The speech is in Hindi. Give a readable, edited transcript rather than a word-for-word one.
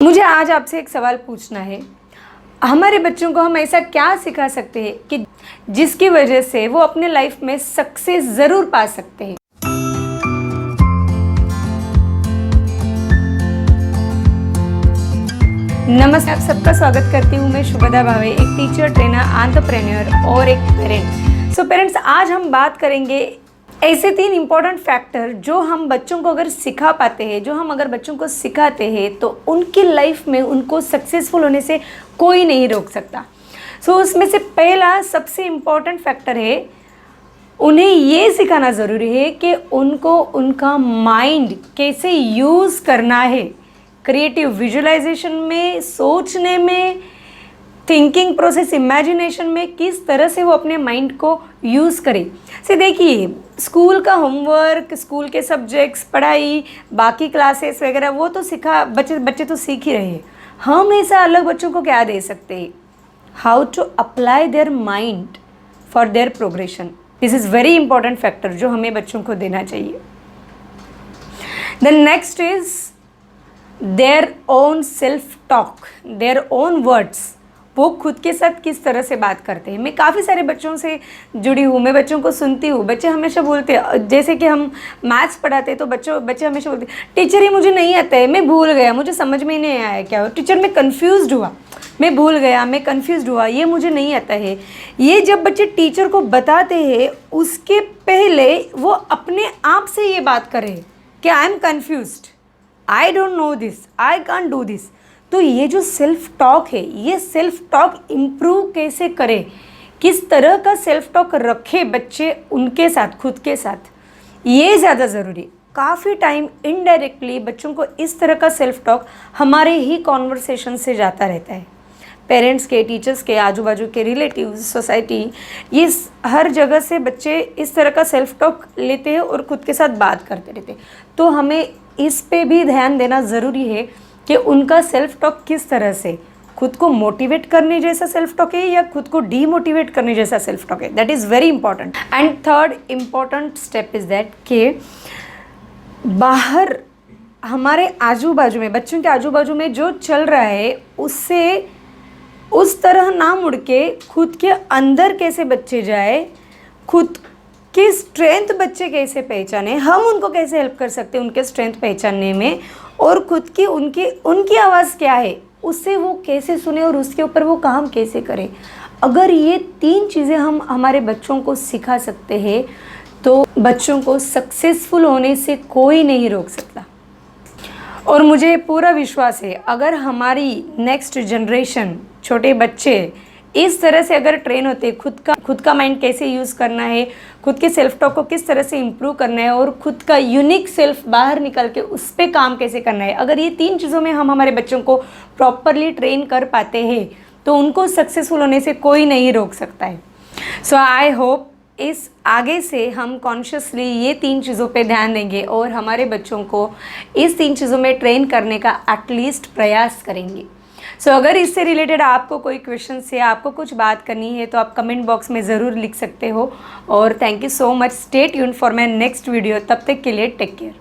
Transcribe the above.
मुझे आज आपसे एक सवाल पूछना है। हमारे बच्चों को हम ऐसा क्या सिखा सकते हैं कि जिसकी वजह से वो अपने लाइफ में सक्सेस ज़रूर पा सकते हैं। नमस्ते, आप सबका स्वागत करती हूँ। मैं शुभदा भावे, एक टीचर, ट्रेनर, एंटरप्रेन्योर और एक पेरेंट। सो पेरेंट्स, आज हम बात करेंगे ऐसे 3 इम्पॉर्टेंट फैक्टर जो हम बच्चों को अगर सिखा पाते हैं, जो हम अगर बच्चों को सिखाते हैं तो उनकी लाइफ में उनको सक्सेसफुल होने से कोई नहीं रोक सकता। सो उसमें से पहला सबसे इम्पॉर्टेंट फैक्टर है, उन्हें ये सिखाना ज़रूरी है कि उनको उनका माइंड कैसे यूज़ करना है। क्रिएटिव विजुअलाइजेशन में, सोचने में, थिंकिंग प्रोसेस, इमेजिनेशन में किस तरह से वो अपने माइंड को यूज़ करें। से देखिए, स्कूल का होमवर्क, स्कूल के सब्जेक्ट्स, पढ़ाई, बाकी क्लासेस वगैरह वो तो बच्चे तो सीख ही रहे हैं। हम ऐसा अलग बच्चों को क्या दे सकते हैं? How to apply their mind for their progression. This is very important factor जो हमें बच्चों को देना चाहिए। Then next is their own self talk, their own words. वो खुद के साथ किस तरह से बात करते हैं। मैं काफ़ी सारे बच्चों से जुड़ी हूँ, मैं बच्चों को सुनती हूँ। बच्चे हमेशा बोलते हैं, जैसे कि हम मैथ्स पढ़ाते हैं तो बच्चे हमेशा बोलते हैं, टीचर ये मुझे नहीं आता है, मैं भूल गया, मुझे समझ में ही नहीं आया क्या हो। टीचर मैं कन्फ्यूज़्ड हुआ, मैं भूल गया, मैं कन्फ्यूज़्ड हुआ, ये मुझे नहीं आता है। ये जब बच्चे टीचर को बताते हैं, उसके पहले वो अपने आप से ये बात करें कि I am confused, I don't know this, I can't do this. तो ये जो सेल्फ टॉक है, ये सेल्फ टॉक इम्प्रूव कैसे करें, किस तरह का सेल्फ टॉक रखे बच्चे उनके साथ, खुद के साथ, ये ज़्यादा ज़रूरी। काफ़ी टाइम इनडायरेक्टली बच्चों को इस तरह का सेल्फ टॉक हमारे ही कॉन्वर्सेशन से जाता रहता है। पेरेंट्स के, टीचर्स के, आजू बाजू के रिलेटिव्स, सोसाइटी, ये हर जगह से बच्चे इस तरह का सेल्फ टॉक लेते हैं और ख़ुद के साथ बात करते रहते हैं। तो हमें इस पे भी ध्यान देना ज़रूरी है कि उनका सेल्फ टॉक किस तरह से, खुद को मोटिवेट करने जैसा सेल्फ टॉक है या खुद को डीमोटिवेट करने जैसा सेल्फ टॉक है। That is very important. And third important step is that कि बाहर हमारे आजू बाजू में, बच्चों के आजू बाजू में जो चल रहा है उससे उस तरह ना मुड़ के खुद के अंदर कैसे बच्चे जाए, खुद की स्ट्रेंथ बच्चे कैसे पहचाने, हम उनको कैसे हेल्प कर सकते हैं उनके स्ट्रेंथ पहचानने में, और खुद की उनकी आवाज़ क्या है उससे वो कैसे सुने और उसके ऊपर वो काम कैसे करें। अगर ये 3 चीज़ें हम हमारे बच्चों को सिखा सकते हैं तो बच्चों को सक्सेसफुल होने से कोई नहीं रोक सकता। और मुझे पूरा विश्वास है, अगर हमारी नेक्स्ट जनरेशन, छोटे बच्चे इस तरह से अगर ट्रेन होते, खुद का माइंड कैसे यूज़ करना है, खुद के सेल्फ टॉक को किस तरह से इम्प्रूव करना है और खुद का यूनिक सेल्फ बाहर निकल के उस पर काम कैसे करना है, अगर ये 3 चीज़ों में हम हमारे बच्चों को प्रॉपरली ट्रेन कर पाते हैं तो उनको सक्सेसफुल होने से कोई नहीं रोक सकता है। सो आई होप इस आगे से हम कॉन्शियसली ये 3 चीज़ों पे ध्यान देंगे और हमारे बच्चों को इस 3 चीज़ों में ट्रेन करने का एटलीस्ट प्रयास करेंगे। सो अगर इससे रिलेटेड आपको कोई क्वेश्चन है, आपको कुछ बात करनी है तो आप कमेंट बॉक्स में ज़रूर लिख सकते हो। और thank you so much. Stay tuned for my next video. तब तक के लिए टेक केयर।